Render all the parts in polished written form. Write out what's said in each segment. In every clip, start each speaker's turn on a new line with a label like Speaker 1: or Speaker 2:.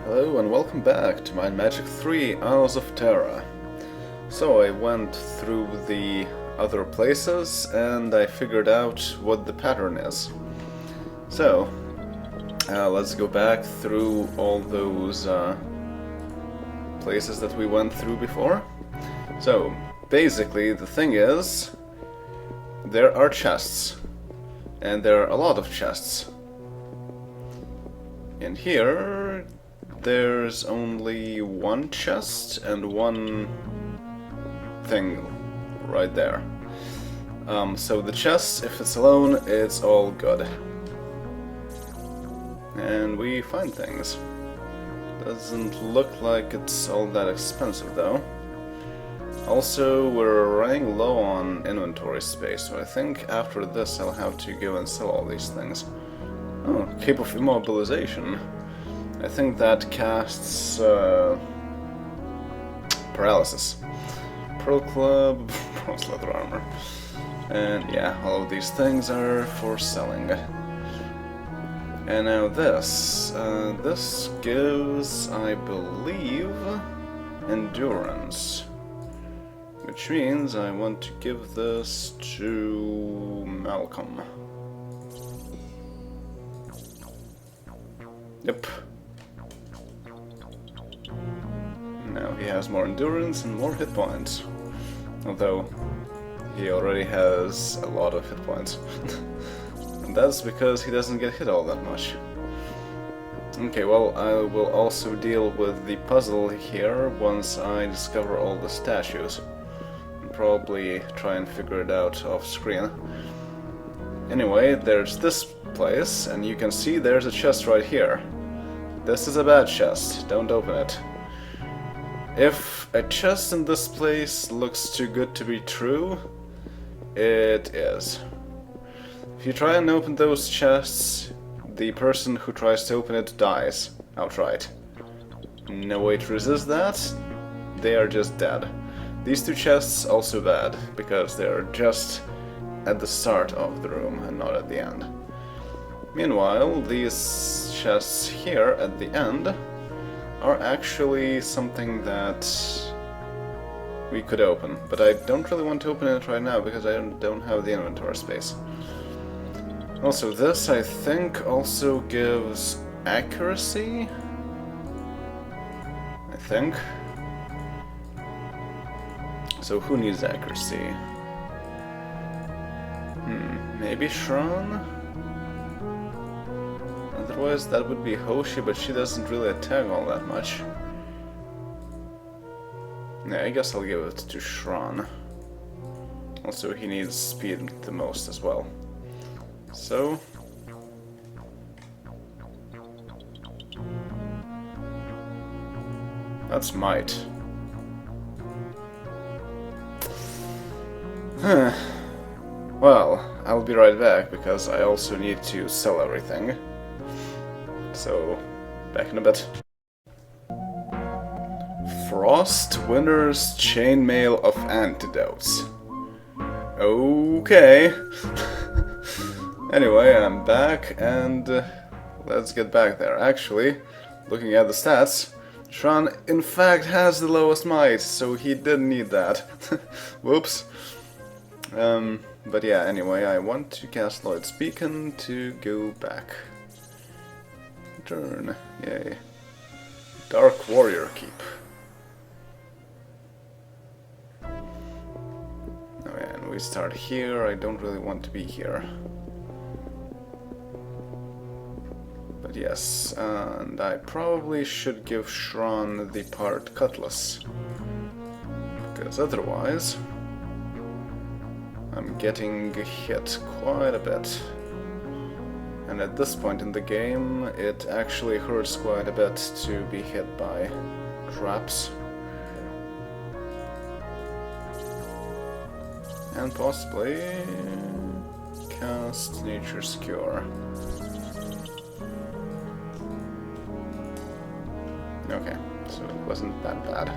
Speaker 1: Hello and welcome back to my Magic 3 Isles of Terra. So I went through the other places and I figured out what the pattern is. So let's go back through all those places that we went through before. So basically the thing is, there are chests, and there are a lot of chests. In here there's only one chest and one thing right there. So the chest, if it's alone, it's all good. And we find things. Doesn't look like it's all that expensive though. Also, we're running low on inventory space, so I think after this I'll have to go and sell all these things. Oh, Cape of Immobilization. I think that casts paralysis. Pearl Club, bronze leather armor. And yeah, all of these things are for selling. And now this. This gives, I believe, endurance. Which means I want to give this to Malcolm. Yep. Now he has more endurance and more hit points. Although he already has a lot of hit points. And that's because he doesn't get hit all that much. Okay, well, I will also deal with the puzzle here once I discover all the statues. And probably try and figure it out off screen. Anyway, there's this place, and you can see there's a chest right here. This is a bad chest, don't open it. If a chest in this place looks too good to be true, it is. If you try and open those chests, the person who tries to open it dies outright. No way to resist that, they are just dead. These two chests also bad, because they're just at the start of the room and not at the end. Meanwhile, these chests here at the end are actually something that we could open, but I don't really want to open it right now because I don't have the inventory space. Also, this I think also gives accuracy, I think. So who needs accuracy? Maybe Shran? Otherwise that would be Hoshi, but she doesn't really attack all that much. Yeah, I guess I'll give it to Shran. Also, he needs speed the most as well. So... that's might. Well, I'll be right back, because I also need to sell everything. So, back in a bit. Frost Winter's Chainmail of Antidotes. Okay. Anyway, I'm back, and let's get back there. Actually, looking at the stats, Shran in fact has the lowest might, so he didn't need that. Whoops. But yeah, anyway, I want to cast Lloyd's Beacon to go back. Turn, yay. Dark Warrior Keep. Oh yeah, and we start here. I don't really want to be here. But yes, and I probably should give Shran the part Cutlass. Because otherwise I'm getting hit quite a bit. And at this point in the game, it actually hurts quite a bit to be hit by traps. And possibly cast Nature's Cure. Okay, so it wasn't that bad.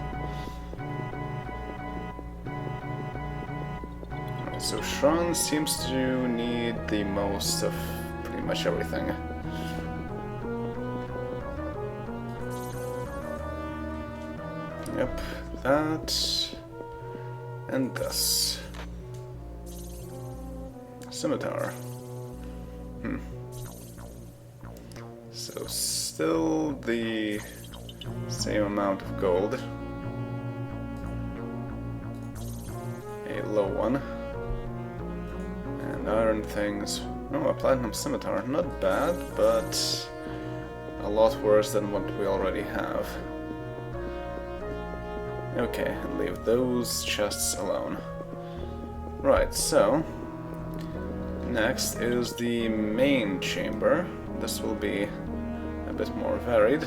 Speaker 1: Alright, so Shran seems to need the most of pretty much everything. Yep, that and this. Scimitar. So still the same amount of gold. A low one. And iron things. Oh, a platinum scimitar. Not bad, but a lot worse than what we already have. Okay, and leave those chests alone. Right, so next is the main chamber. This will be a bit more varied,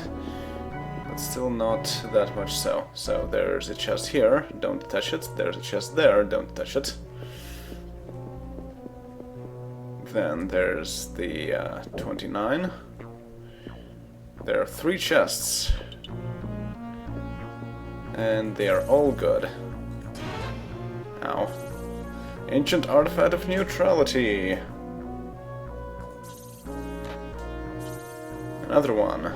Speaker 1: but still not that much so. So there's a chest here, don't touch it. There's a chest there, don't touch it. Then there's the 29. There are 3 chests, and they are all good. Ow. Ancient Artifact of Neutrality. Another one.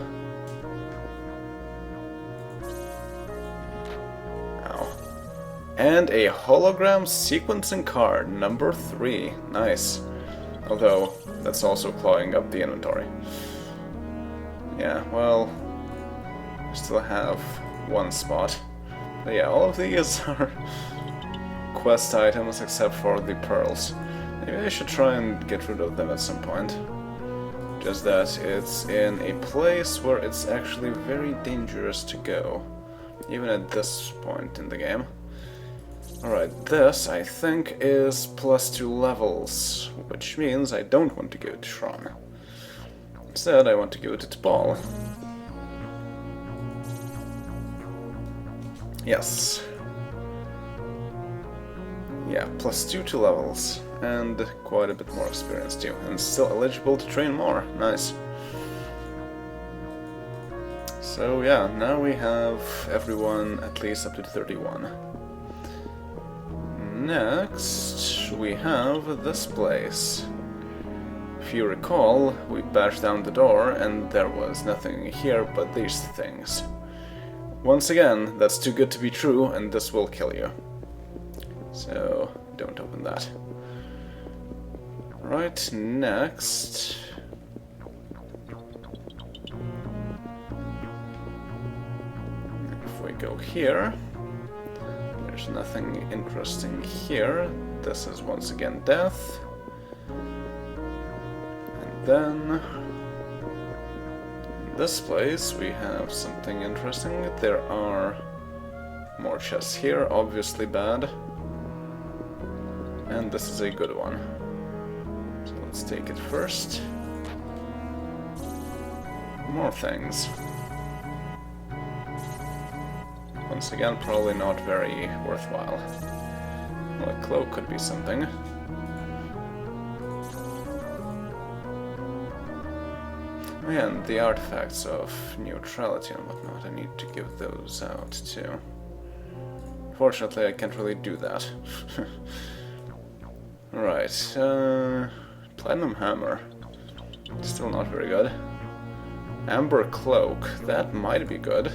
Speaker 1: Ow. And a hologram sequencing card, number 3. Nice. Although, that's also clawing up the inventory. Yeah, well, I still have 1 spot. But yeah, all of these are quest items except for the pearls. Maybe I should try and get rid of them at some point. Just that it's in a place where it's actually very dangerous to go, even at this point in the game. Alright, this, I think, is +2 levels, which means I don't want to give it to Shron. Instead, I want to give it to Paul. Yes. Yeah, +2 to levels, and quite a bit more experience too, and still eligible to train more. Nice. So yeah, now we have everyone at least up to 31. Next, we have this place. If you recall, we bashed down the door and there was nothing here but these things. Once again, that's too good to be true, and this will kill you. So, don't open that. Right, next... If we go here... There's nothing interesting here. This is once again death. And then... in this place we have something interesting. There are more chests here, obviously bad. And this is a good one. So let's take it first. More things. Once again, probably not very worthwhile. Well, a cloak could be something. And the artifacts of neutrality and whatnot, I need to give those out too. Fortunately, I can't really do that. Right, Platinum Hammer. Still not very good. Amber Cloak, that might be good.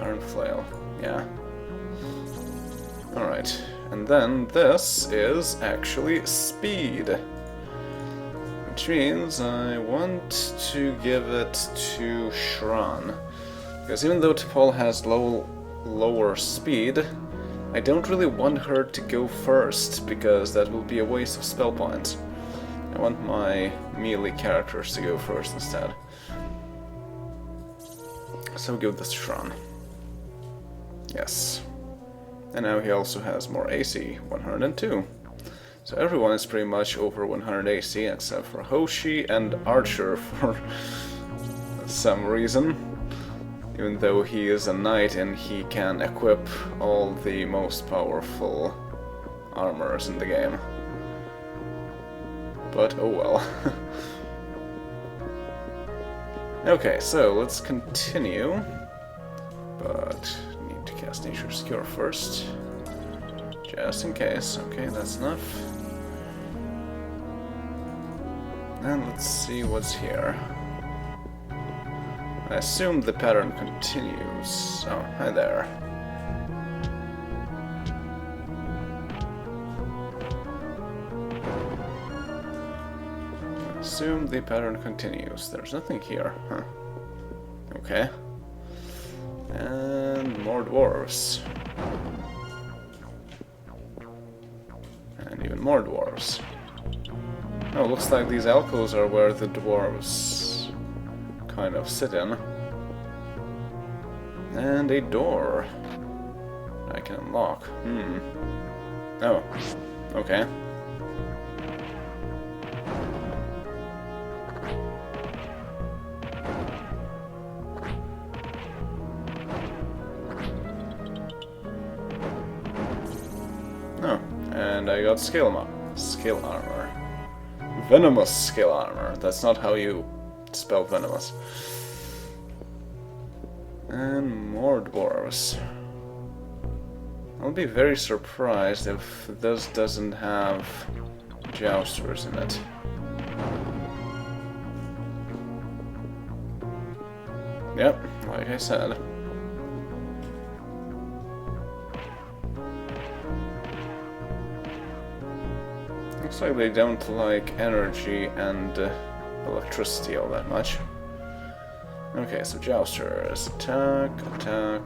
Speaker 1: Iron Flail, yeah. Alright, and then this is actually Speed. Which means I want to give it to Shron. Because even though T'Pol has lower speed, I don't really want her to go first, because that will be a waste of spell points. I want my melee characters to go first instead. So give this to Shron. Yes. And now he also has more AC, 102. So everyone is pretty much over 100 AC except for Hoshi and Archer for some reason. Even though he is a knight and he can equip all the most powerful armors in the game. But oh well. Okay, so let's continue. But need to cast Nature's Cure first. Just in case. Okay, that's enough. And let's see what's here. I assume the pattern continues. Oh, hi there. I assume the pattern continues. There's nothing here, huh? Okay. And more dwarves. And even more dwarves. Oh, looks like these alcoves are where the dwarves kind of sit in. And a door I can unlock. Oh, okay. Oh, and I got scale armor. Venomous scale armor. That's not how you spell venomous. And more dwarves. I'll be very surprised if this doesn't have jousters in it. Yep, like I said. Looks like they don't like energy and electricity all that much. Okay, so jousters. Attack, attack,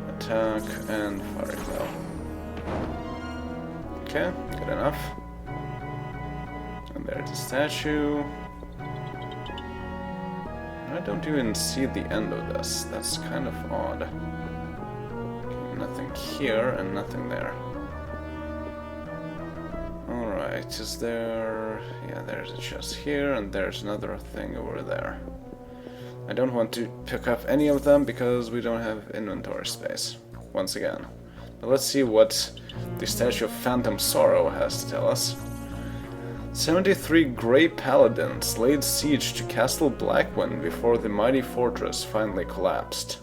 Speaker 1: attack, and fire claw. Okay, good enough. And there's a statue. I don't even see the end of this. That's kind of odd. Okay, nothing here and nothing there. Alright, is there... yeah, there's a chest here, and there's another thing over there. I don't want to pick up any of them because we don't have inventory space, once again. But let's see what the Statue of Phantom Sorrow has to tell us. 73 Grey Paladins laid siege to Castle Blackwind before the mighty fortress finally collapsed.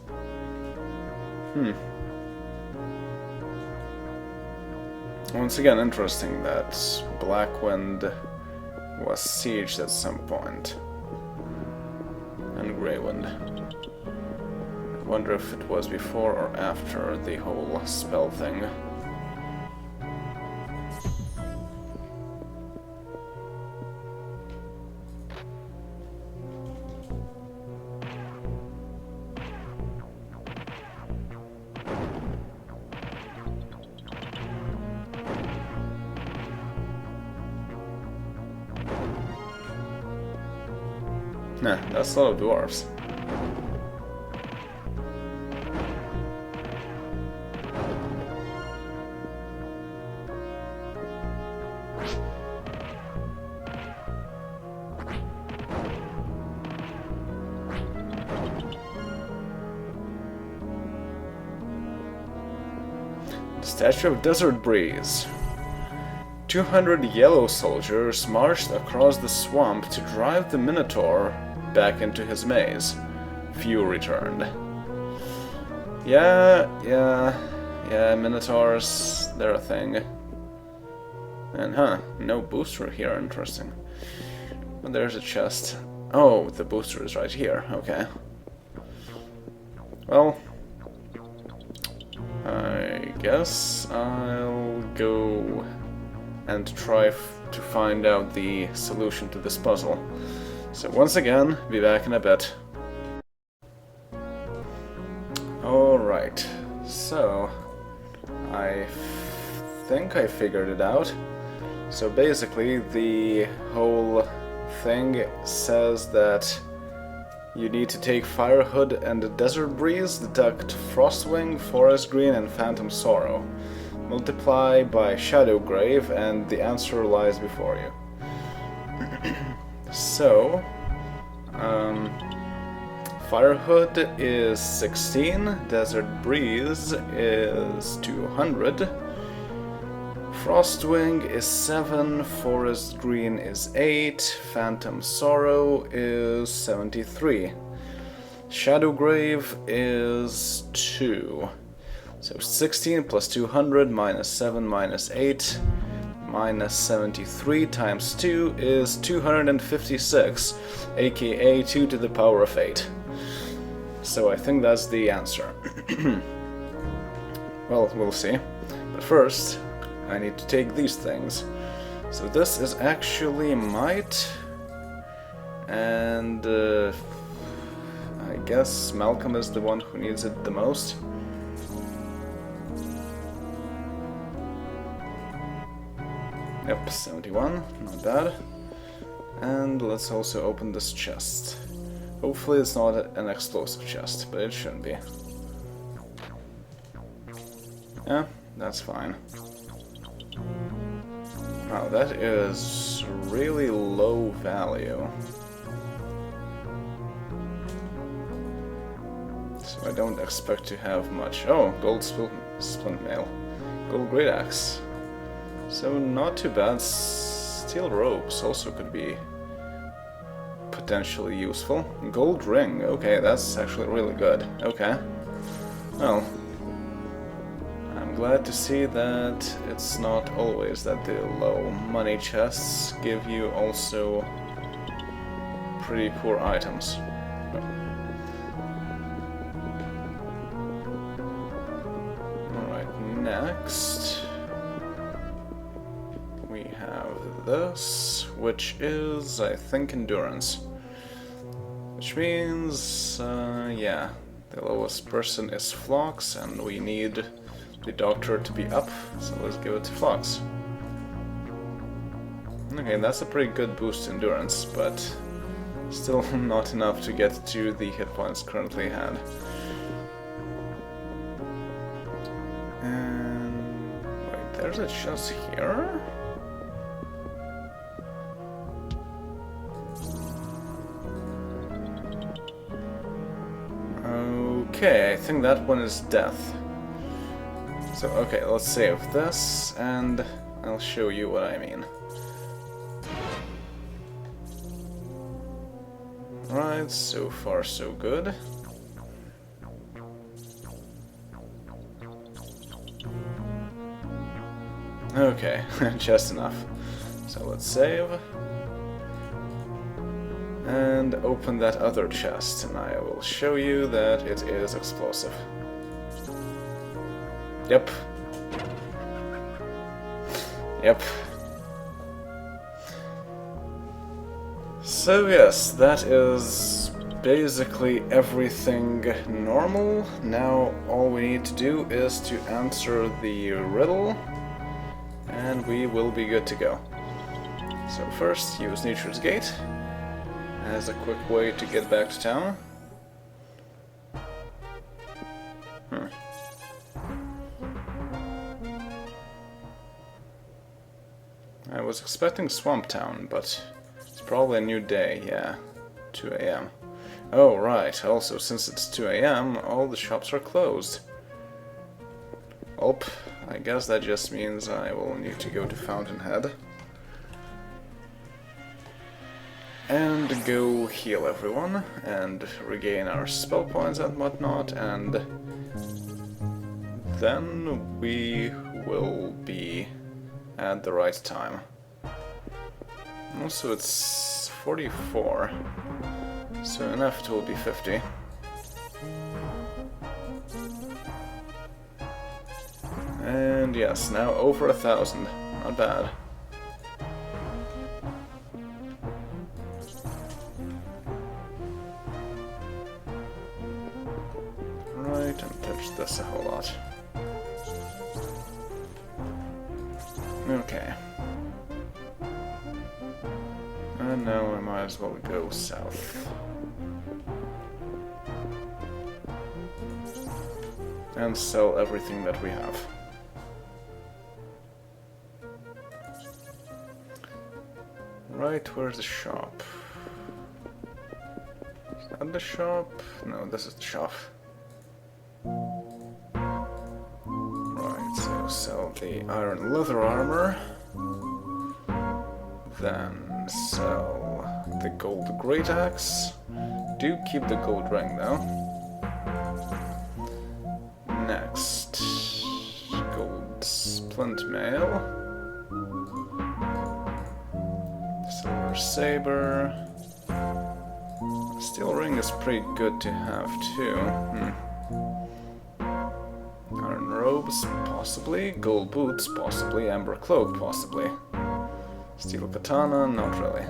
Speaker 1: Once again, interesting that Blackwind was sieged at some point. And Greywind. I wonder if it was before or after the whole spell thing. Nah, that's a lot of dwarves. The Statue of Desert Breeze. 200 yellow soldiers marched across the swamp to drive the Minotaur back into his maze. Few returned. Yeah, Minotaurs, they're a thing. And no booster here, interesting. But there's a chest. Oh, the booster is right here, okay. Well, I guess I'll go and try to find out the solution to this puzzle. So once again, be back in a bit. Alright, so I think I figured it out. So basically the whole thing says that you need to take Firehood and Desert Breeze, deduct Frostwing, Forest Green, and Phantom Sorrow. Multiply by Shadowgrave, and the answer lies before you. So, Firehood is 16, Desert Breeze is 200, Frostwing is 7, Forest Green is 8, Phantom Sorrow is 73, Shadowgrave is 2. So 16 plus 200 minus 7 minus 8 minus 73 times 2 is 256, aka 2 to the power of 8. So I think that's the answer. Well, we'll see. But first, I need to take these things. So this is actually might, and I guess Malcolm is the one who needs it the most. Yep, 71, not bad. And let's also open this chest. Hopefully it's not an explosive chest, but it shouldn't be. Yeah, that's fine. Wow, that is really low value. So I don't expect to have much. Oh, gold splint mail. Gold great axe. So not too bad. Steel ropes also could be potentially useful. Gold ring. Okay, that's actually really good. Okay. Well, I'm glad to see that it's not always that the low money chests give you also pretty poor items. Alright, next we have this, which is, I think, endurance. Which means, yeah, the lowest person is Phlox, and we need the doctor to be up, so let's give it to Phlox. Okay, that's a pretty good boost to endurance, but still not enough to get to the hit points currently had. And wait, there's a chest here? Okay, I think that one is death. So, okay, let's save this, and I'll show you what I mean. Right, so far so good. Okay, just enough. So let's save. And open that other chest, and I will show you that it is explosive. Yep. Yep. So yes, that is basically everything normal. Now all we need to do is to answer the riddle, and we will be good to go. So first, use Nature's Gate as a quick way to get back to town. I was expecting Swamp Town, but it's probably a new day, yeah. 2 AM. Oh, right, also since it's 2 AM, all the shops are closed. Welp, I guess that just means I will need to go to Fountainhead. And go heal everyone, and regain our spell points and whatnot, and then we will be at the right time. Also, it's 44, so enough it will be 50. And yes, now over 1,000, not bad. Right, and touch this a whole lot. Okay. And now I might as well go south. And sell everything that we have. Right, where's the shop? Is that the shop? No, this is the shop. Right, so sell the iron leather armor. Then sell the gold great axe. Do keep the gold ring though. Next, gold splint mail. saber. Steel ring is pretty good to have too. Iron robes, possibly. Gold boots, possibly. Amber cloak, possibly. Steel katana, not really.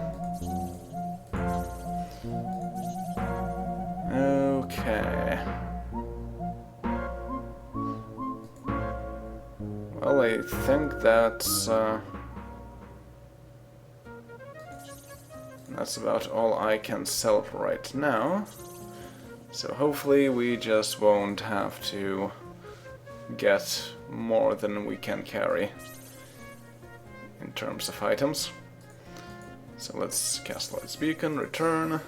Speaker 1: Okay. Well, I think that's about all I can sell for right now. So hopefully we just won't have to get more than we can carry in terms of items. So let's cast Light's Beacon, return.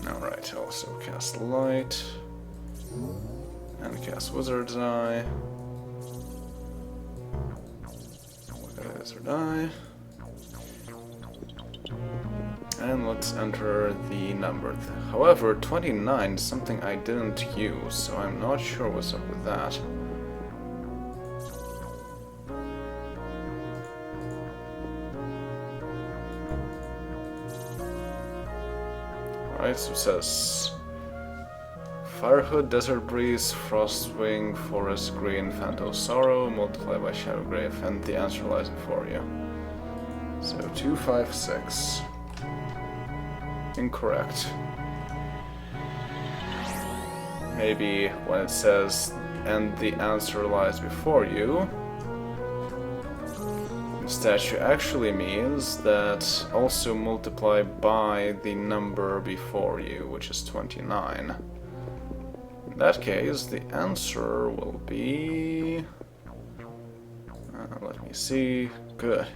Speaker 1: Alright, also cast Light. And cast Wizard's Eye. Wizard's Eye. And let's enter the number. However, 29 is something I didn't use, so I'm not sure what's up with that. Alright, so it says Firehood, Desert Breeze, Frostwing, Forest Green, Phantom Sorrow, multiplied by Shadowgrave, and the answer lies before you. So 256. Incorrect. Maybe when it says and the answer lies before you, the statue actually means that also multiply by the number before you, which is 29. In that case, the answer will be... let me see. Good.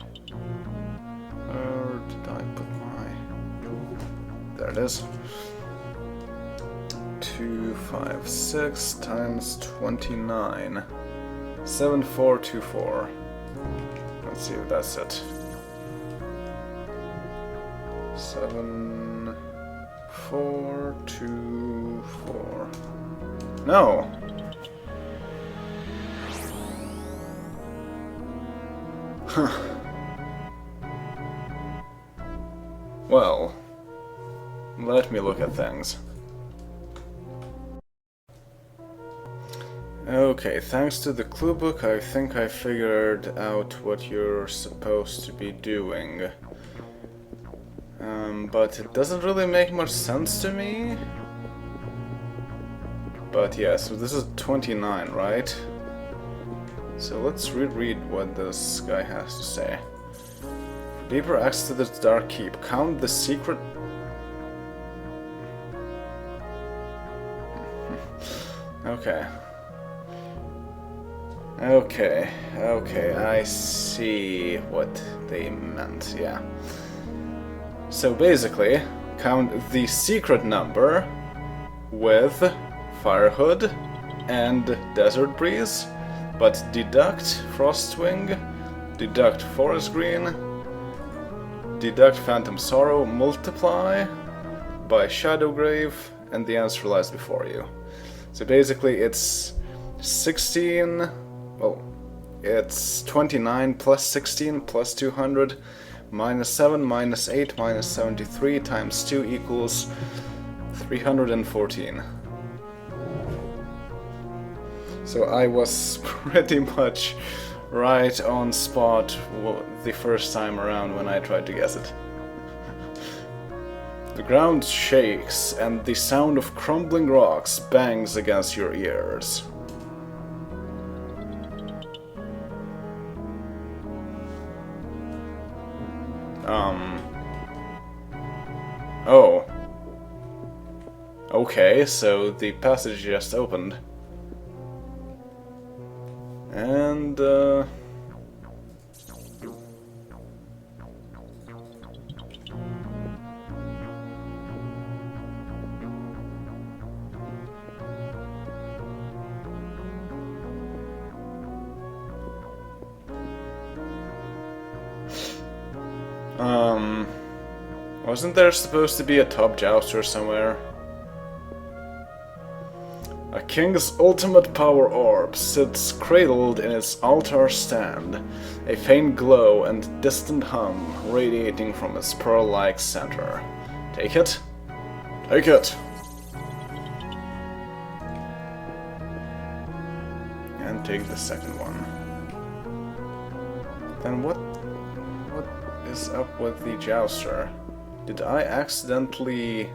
Speaker 1: Where did I put my... There it is. 256 times 29. 7424. Let's see if that's it. 7424. No! Huh. Well, let me look at things. Okay, thanks to the clue book, I think I figured out what you're supposed to be doing. But it doesn't really make much sense to me. But yeah, so this is 29, right? So let's reread what this guy has to say. Deeper access to the Dark Keep. Count the secret... Okay. Okay, I see what they meant, yeah. So basically, count the secret number with Firehood and Desert Breeze, but deduct Frostwing, deduct Forest Green, deduct Phantom Sorrow, multiply by Shadowgrave, and the answer lies before you. So basically it's 16, well, it's 29 plus 16 plus 200 minus 7 minus 8 minus 73 times 2 equals 314. So I was pretty much right on spot the first time around when I tried to guess it. The ground shakes and the sound of crumbling rocks bangs against your ears. Oh. Okay, so the passage just opened. And, wasn't there supposed to be a top jouster somewhere? A king's ultimate power orb sits cradled in its altar stand, a faint glow and distant hum radiating from its pearl-like center. Take it? Take it! And take the second one. Then what is up with the Jouster? Did I accidentally...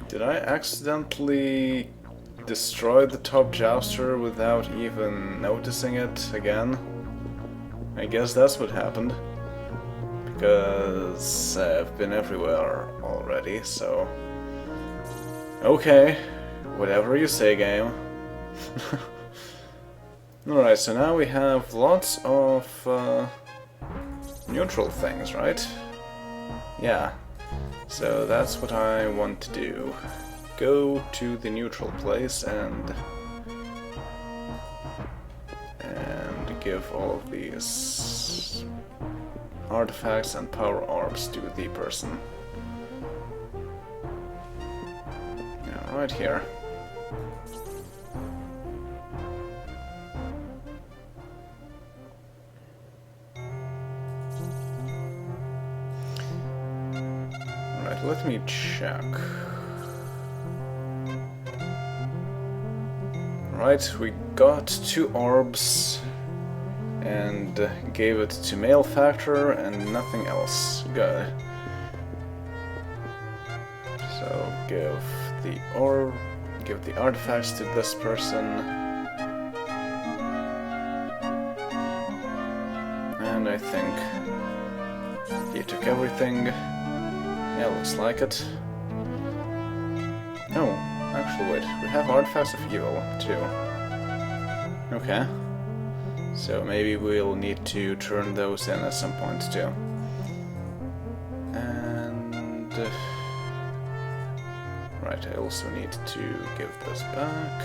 Speaker 1: Did I accidentally destroy the top Jouster without even noticing it again? I guess that's what happened. Because I've been everywhere already, so... Okay, whatever you say, game. Alright, so now we have lots of neutral things, right? Yeah. So that's what I want to do. Go to the neutral place and give all of these artifacts and power orbs to the person. Yeah, right here. Let me check. Right, we got 2 orbs and gave it to Malefactor and nothing else. Good. So give the artifacts to this person. And I think he took everything. Yeah, looks like it. No, actually wait, we have artifacts of evil, too. Okay. So maybe we'll need to turn those in at some point, too. And... right, I also need to give this back.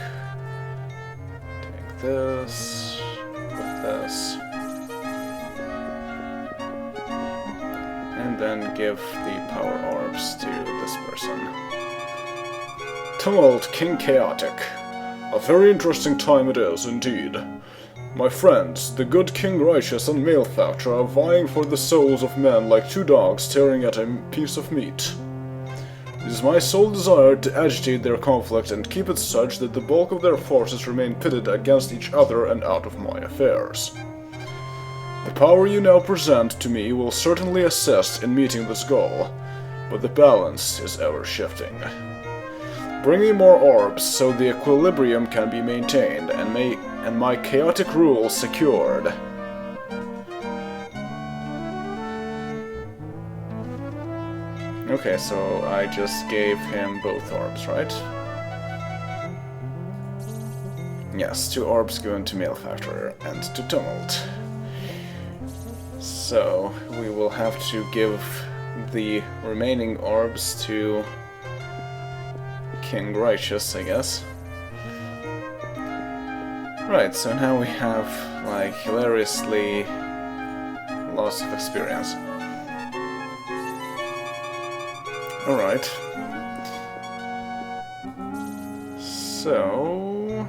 Speaker 1: Take this, put this. And then give the power orbs to this person. Tumult, King Chaotic. A very interesting time it is, indeed. My friends, the good King Righteous and Malefactor are vying for the souls of men like 2 dogs staring at a piece of meat. It is my sole desire to agitate their conflict and keep it such that the bulk of their forces remain pitted against each other and out of my affairs. The power you now present to me will certainly assist in meeting this goal, but the balance is ever shifting. Bring me more orbs so the equilibrium can be maintained and my chaotic rule secured. Okay, so I just gave him both orbs, right? Yes, 2 orbs given to Malefactor and to Tumult. So, we will have to give the remaining orbs to King Righteous, I guess. Right, so now we have, like, hilariously lots of experience. Alright. So...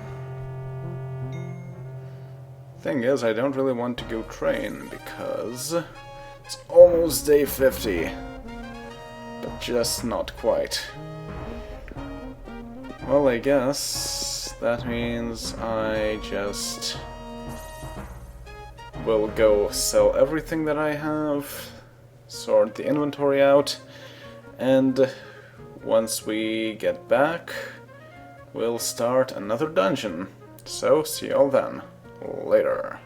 Speaker 1: thing is, I don't really want to go train, because it's almost day 50. But just not quite. Well, I guess that means I just will go sell everything that I have, sort the inventory out, and once we get back, we'll start another dungeon. So, see y'all then. Later.